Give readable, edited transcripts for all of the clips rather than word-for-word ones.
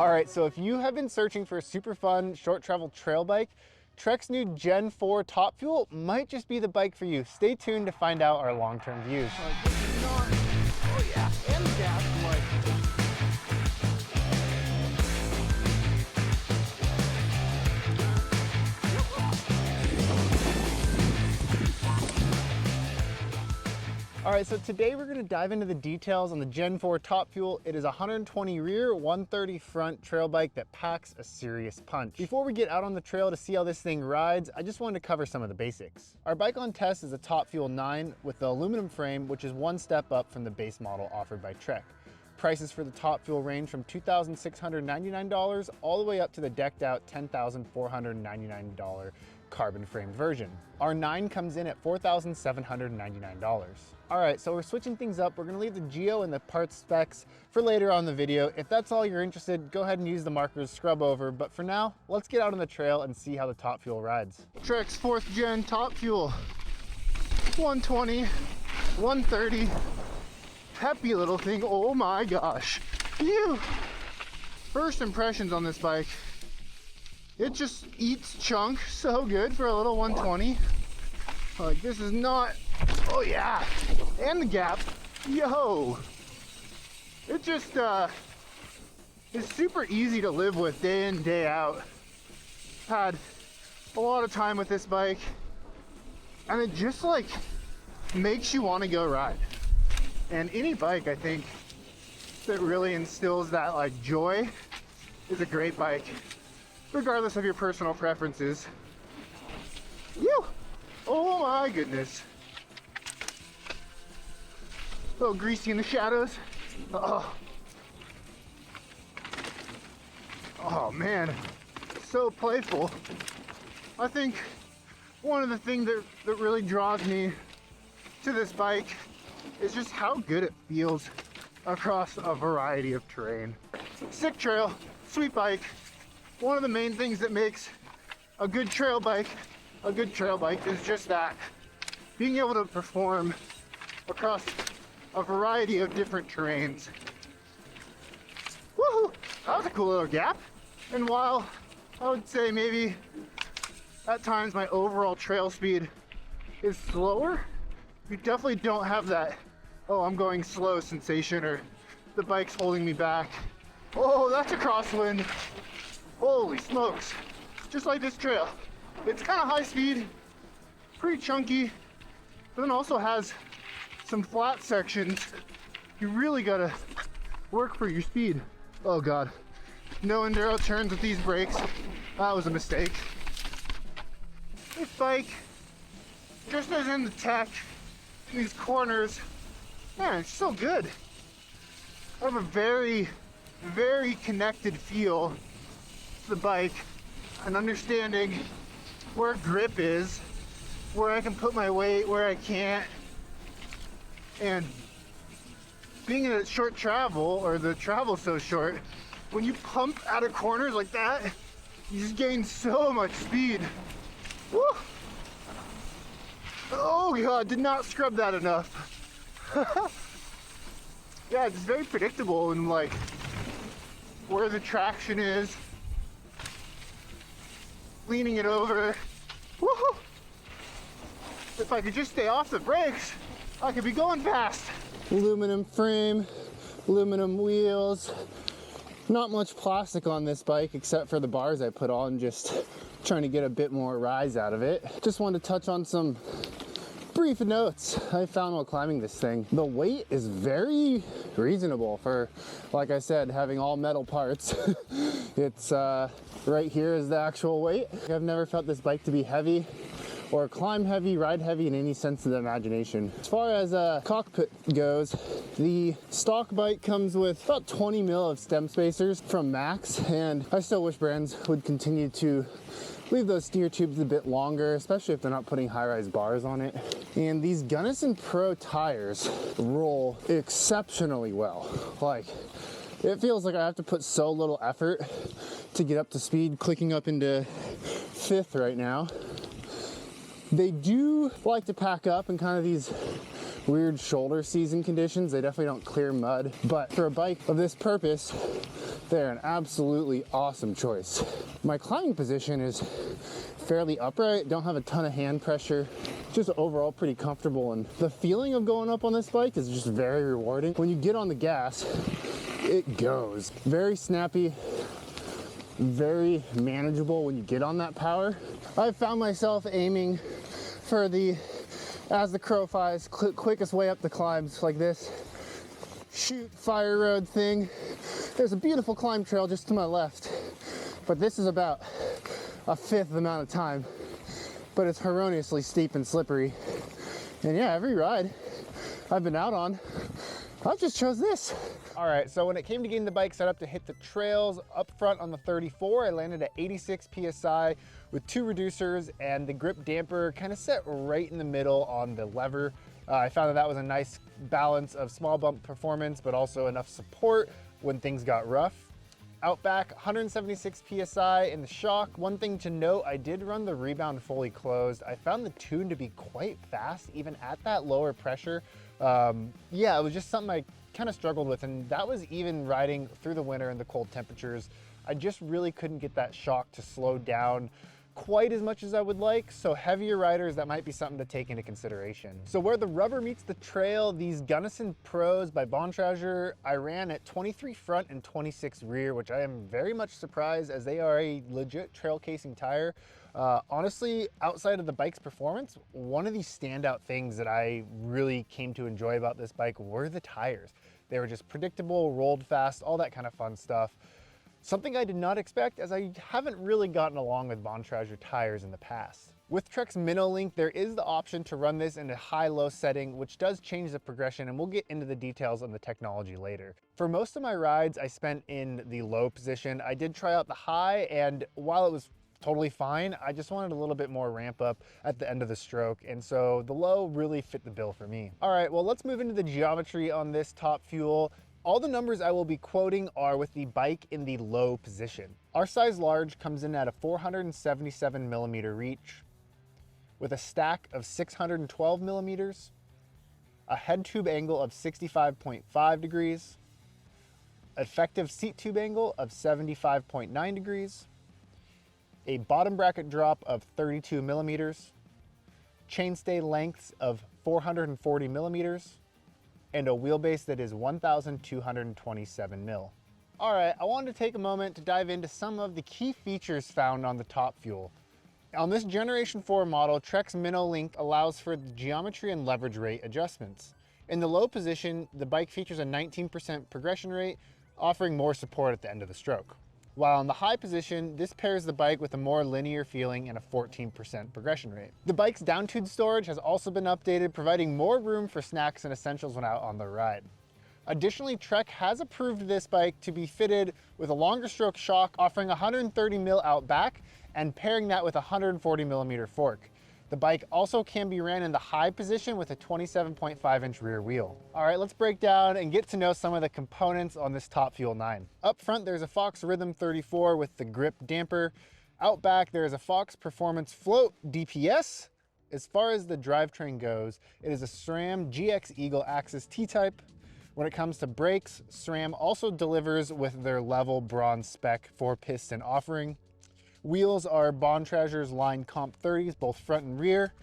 All right, so if you have been searching for a super fun short travel trail bike, Trek's new Gen 4 Top Fuel might just be the bike for you. Stay tuned to find out our long-term views. Oh yeah, and the gas, like. All right, so today we're gonna dive into the details on the Gen 4 Top Fuel. It is a 120 rear, 130 front trail bike that packs a serious punch. Before we get out on the trail to see how this thing rides, I just wanted to cover some of the basics. Our bike on test is a Top Fuel 9 with the aluminum frame, which is one step up from the base model offered by Trek. Prices for the Top Fuel range from $2,699 all the way up to the decked out $10,499 carbon frame version. Our 9 comes in at $4,799. All right, so we're switching things up. We're gonna leave the geo and the parts specs for later on in the video. If that's all you're interested, go ahead and use the markers, scrub over. But for now, let's get out on the trail and see how the Top Fuel rides. Trek's 4th gen Top Fuel. 120, 130, peppy little thing. Oh my gosh. Phew. First impressions on this bike. It just eats chunk so good for a little 120. Like, this is not, oh yeah, and the gap, yo. It just is super easy to live with day in, day out. Had a lot of time with this bike, and it just like makes you want to go ride. And any bike, I think, that really instills that like joy is a great bike, regardless of your personal preferences. Phew! Oh my goodness. A little greasy in the shadows. Oh man, so playful. I think one of the things that really draws me to this bike is just how good it feels across a variety of terrain. Sick trail, sweet bike. One of the main things that makes a good trail bike is just that, being able to perform across a variety of different terrains. Woohoo! That was a cool little gap. And while I would say maybe at times my overall trail speed is slower, you definitely don't have that, oh, I'm going slow sensation, or the bike's holding me back. Oh, that's a crosswind. Holy smokes. Just like this trail. It's kind of high speed, pretty chunky, but then also has some flat sections. You really gotta work for your speed. Oh God, no enduro turns with these brakes. That was a mistake. This bike just as in the tech, in these corners, man, it's so good. I have a very, very connected feel to the bike, and understanding where grip is, where I can put my weight, where I can't. And being in a short travel, or the travel so short, when you pump out of corners like that, you just gain so much speed. Woo! Oh God, did not scrub that enough. Yeah, it's very predictable in like where the traction is. Leaning it over. Woohoo! If I could just stay off the brakes, I could be going fast. Aluminum frame, aluminum wheels. Not much plastic on this bike except for the bars I put on, just trying to get a bit more rise out of it. Just wanted to touch on some brief notes I found while climbing this thing. The weight is very reasonable for, like I said, having all metal parts. It's right here is the actual weight. I've never felt this bike to be heavy or climb heavy, ride heavy in any sense of the imagination. As far as cockpit goes, the stock bike comes with about 20 mil of stem spacers from Max, and I still wish brands would continue to leave those steer tubes a bit longer, especially if they're not putting high-rise bars on it. And these Gunnison Pro tires roll exceptionally well. Like, it feels like I have to put so little effort to get up to speed, clicking up into 5th right now. They do like to pack up in kind of these weird shoulder season conditions. They definitely don't clear mud, but for a bike of this purpose, They're an absolutely awesome choice. My climbing position is fairly upright, don't have a ton of hand pressure, just overall pretty comfortable, and the feeling of going up on this bike is just very rewarding. When you get on the gas, it goes. Very snappy, very manageable when you get on that power. I found myself aiming for the, as the crow flies, quickest way up the climbs, like this shoot fire road thing. There's a beautiful climb trail just to my left, but this is about a fifth the amount of time, but it's horrendously steep and slippery. And yeah, every ride I've been out on, I've just chose this. All right, so when it came to getting the bike set up to hit the trails, up front on the 34, I landed at 86 PSI with 2 reducers, and the grip damper kind of set right in the middle on the lever. I found that that was a nice balance of small bump performance, but also enough support when things got rough. Out back, 176 PSI in the shock. One thing to note, I did run the rebound fully closed. I found the tune to be quite fast, even at that lower pressure. Yeah, it was just something I kind of struggled with, and that was even riding through the winter in the cold temperatures. I just really couldn't get that shock to slow down quite as much as I would like, so heavier riders, that might be something to take into consideration. So where the rubber meets the trail, these Gunnison Pros by Bontrager, I ran at 23 front and 26 rear, which I am very much surprised, as they are a legit trail casing tire. Honestly, outside of the bike's performance, one of the standout things that I really came to enjoy about this bike were the tires. They were just predictable, rolled fast, all that kind of fun stuff. Something I did not expect, as I haven't really gotten along with Bontrager tires in the past. With Trek's MinnoLink, there is the option to run this in a high-low setting, which does change the progression, and we'll get into the details on the technology later. For most of my rides, I spent in the low position. I did try out the high, and while it was totally fine, I just wanted a little bit more ramp up at the end of the stroke, and so the low really fit the bill for me. All right, well, let's move into the geometry on this Top Fuel. All the numbers I will be quoting are with the bike in the low position. Our size large comes in at a 477 millimeter reach with a stack of 612 millimeters, a head tube angle of 65.5 degrees, effective seat tube angle of 75.9 degrees, a bottom bracket drop of 32 millimeters, chainstay lengths of 440 millimeters, and a wheelbase that is 1,227 mil. All right, I wanted to take a moment to dive into some of the key features found on the Top Fuel. On this Generation 4 model, Trek's MinnoLink allows for the geometry and leverage rate adjustments. In the low position, the bike features a 19% progression rate, offering more support at the end of the stroke. While in the high position, this pairs the bike with a more linear feeling and a 14% progression rate. The bike's down tube storage has also been updated, providing more room for snacks and essentials when out on the ride. Additionally, Trek has approved this bike to be fitted with a longer stroke shock, offering 130 mil out back and pairing that with a 140 millimeter fork. The bike also can be ran in the high position with a 27.5 inch rear wheel. All right, let's break down and get to know some of the components on this Top Fuel 9. Up front, there's a Fox Rhythm 34 with the grip damper. Out back, there's a Fox Performance Float DPS. As far as the drivetrain goes, it is a SRAM GX Eagle Axis T-Type. When it comes to brakes, SRAM also delivers with their level bronze spec 4-piston offering. Wheels are Bontrager's Line Comp 30s, both front and rear.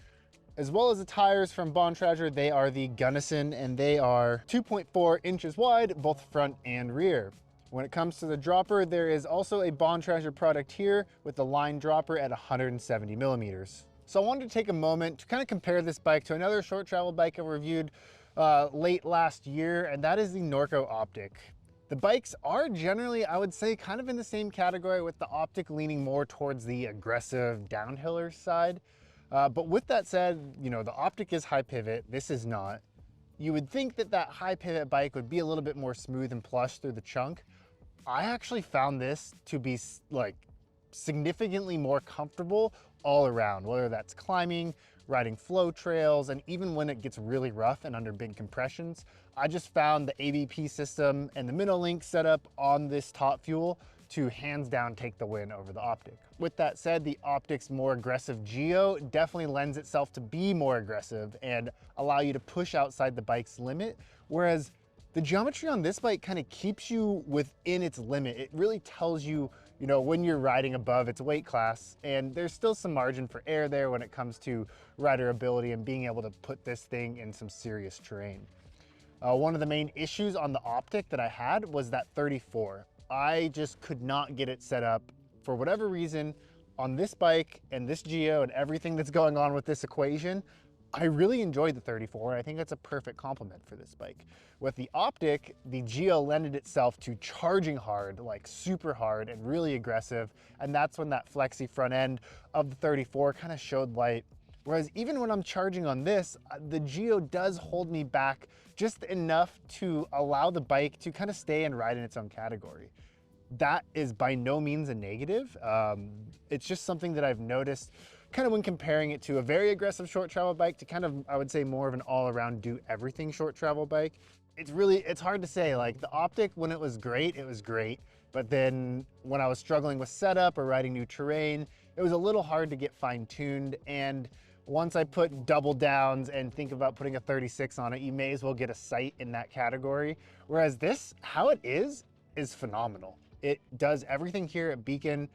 As well as the tires from Bontrager, they are the Gunnison, and they are 2.4 inches wide, both front and rear. When it comes to the dropper, there is also a Bontrager product here with the line dropper at 170 millimeters. So I wanted to take a moment to kind of compare this bike to another short travel bike I reviewed late last year, and that is the Norco Optic. The bikes are generally, I would say, kind of in the same category, with the Optic leaning more towards the aggressive downhiller side. But with that said, you know, the Optic is high pivot, this is not. You would think that that high pivot bike would be a little bit more smooth and plush through the chunk. I actually found this to be like significantly more comfortable all around, whether that's climbing, riding flow trails, and even when it gets really rough and under big compressions. I just found the ABP system and the MinnoLink setup on this Top Fuel to hands down take the win over the Optic. With that said, the Optic's more aggressive geo definitely lends itself to be more aggressive and allow you to push outside the bike's limit, whereas The geometry on this bike kind of keeps you within its limit. It really tells you, when you're riding above its weight class, and there's still some margin for error there when it comes to rider ability and being able to put this thing in some serious terrain. One of the main issues on the optic that I had was that 34. I just could not get it set up for whatever reason on this bike and this geo and everything that's going on with this equation. I really enjoyed the 34. I think that's a perfect complement for this bike. With the optic, the geo lended itself to charging hard, like super hard and really aggressive. And that's when that flexy front end of the 34 kind of showed light. Whereas even when I'm charging on this, the geo does hold me back just enough to allow the bike to kind of stay and ride in its own category. That is by no means a negative. It's just something that I've noticed kind of when comparing it to a very aggressive short travel bike to kind of, I would say, more of an all-around do everything short travel bike. It's hard to say. Like the optic, when it was great, but then when I was struggling with setup or riding new terrain, it was a little hard to get fine-tuned. And once I put double downs and think about putting a 36 on it, you may as well get a sight in that category. Whereas this, how it is phenomenal. It does everything here at Beacon.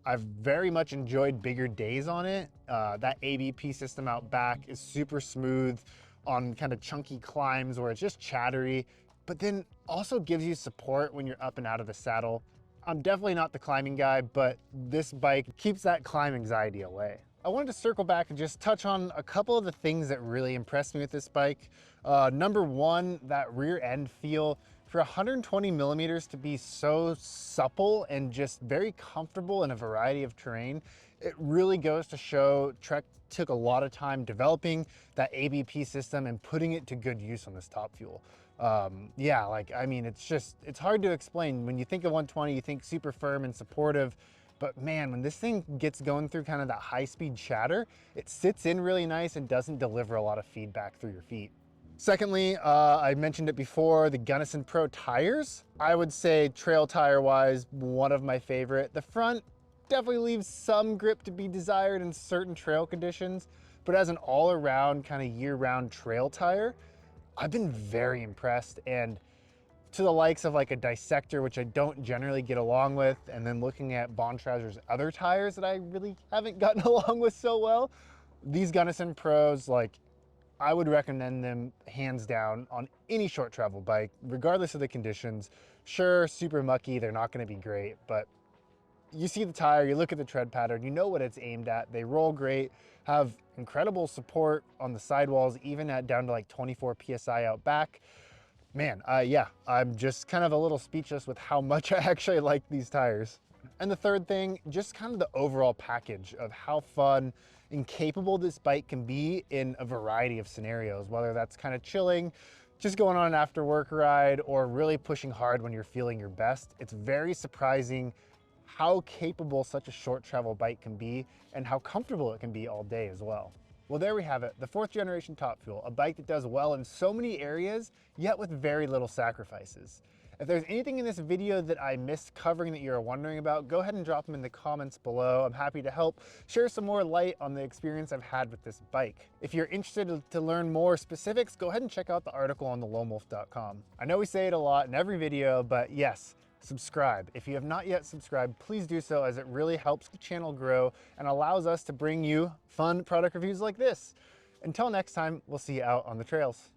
I've very much enjoyed bigger days on it. That ABP system out back is super smooth on kind of chunky climbs where it's just chattery, but then also gives you support when you're up and out of the saddle. I'm definitely not the climbing guy, but this bike keeps that climb anxiety away. I wanted to circle back and just touch on a couple of the things that really impressed me with this bike. Number one, that rear end feel. For 120 millimeters to be so supple and just very comfortable in a variety of terrain, it really goes to show Trek took a lot of time developing that ABP system and putting it to good use on this top fuel. Yeah, it's hard to explain. When you think of 120, you think super firm and supportive, but man, when this thing gets going through kind of that high speed chatter, it sits in really nice and doesn't deliver a lot of feedback through your feet. Secondly, I mentioned it before, the Gunnison Pro tires. I would say trail tire wise, one of my favorite. The front definitely leaves some grip to be desired in certain trail conditions, but as an all around kind of year round trail tire, I've been very impressed. And to the likes of like a Dissector, which I don't generally get along with, and then looking at Bontrager's other tires that I really haven't gotten along with so well, these Gunnison Pros, I would recommend them hands down on any short travel bike, regardless of the conditions. Sure, super mucky, they're not gonna be great, but you see the tire, you look at the tread pattern, you know what it's aimed at. They roll great, have incredible support on the sidewalls, even at down to like 24 PSI out back. Man, yeah, I'm just kind of a little speechless with how much I actually like these tires. And the third thing, just kind of the overall package of how fun and capable this bike can be in a variety of scenarios, whether that's kind of chilling, just going on an after work ride, or really pushing hard when you're feeling your best. It's very surprising how capable such a short travel bike can be and how comfortable it can be all day as well. Well, there we have it, the 4th generation Top Fuel, a bike that does well in so many areas, yet with very little sacrifices. If there's anything in this video that I missed covering that you're wondering about, go ahead and drop them in the comments below. I'm happy to help share some more light on the experience I've had with this bike. If you're interested to learn more specifics, go ahead and check out the article on the loamwolf.com. I know we say it a lot in every video, but yes, subscribe. If you have not yet subscribed, please do so, as it really helps the channel grow and allows us to bring you fun product reviews like this. Until next time, we'll see you out on the trails.